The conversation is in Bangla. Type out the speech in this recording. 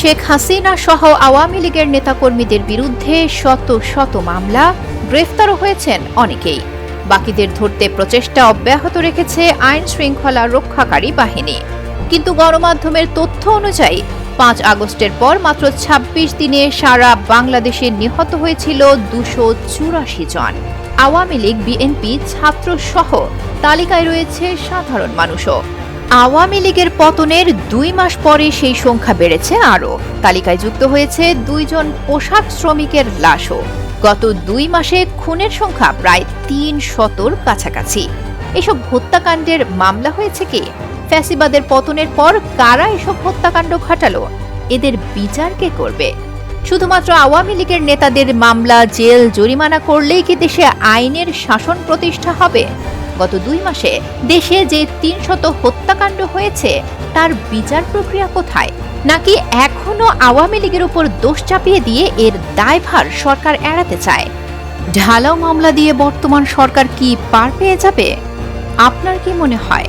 শেখ হাসিনা সহ আওয়ামী লীগের নেতাকর্মীদের বিরুদ্ধে শত শত মামলা, গ্রেফতারও হয়েছেন অনেকেই। বাকিদের ধরতে প্রচেষ্টা অব্যাহত রেখেছে আইন শৃঙ্খলা রক্ষাকারী বাহিনী। কিন্তু গণমাধ্যমের তথ্য অনুযায়ী 5 আগস্টের পর মাত্র 26 দিনে সারা বাংলাদেশে নিহত হয়েছিল 284 জন। আওয়ামী লীগ, বিএনপি, ছাত্র সহ তালিকায় রয়েছে সাধারণ মানুষও। আওয়ামী লীগের পতনের 2 মাস পরে সেই সংখ্যা বেড়েছে আরও। তালিকায় যুক্ত হয়েছে 2 জন পোশাক শ্রমিকের লাশও। গত 2 মাসে খুনের সংখ্যা প্রায় 300-র কাছাকাছি। এসব হত্যাকাণ্ডের মামলা হয়েছে কি? ফ্যাসিবাদের পতনের পর কারা এসব হত্যাকাণ্ড ঘটালো? এদের বিচার কে করবে? শুধুমাত্র আওয়ামী লীগের নেতাদের মামলা, জেল, জরিমানা করলেই কি দেশে আইনের শাসন প্রতিষ্ঠা হবে? গত 2 মাসে দেশে যে 300 হত্যাকাণ্ড হয়েছে তার বিচার প্রক্রিয়া কোথায়? নাকি এখনো আওয়ামী লীগের উপর দোষ চাপিয়ে দিয়ে এর দায়ভার সরকার এড়াতে চায়? ঢালাও মামলা দিয়ে বর্তমান সরকার কি পার পেয়ে যাবে? আপনার কি মনে হয়?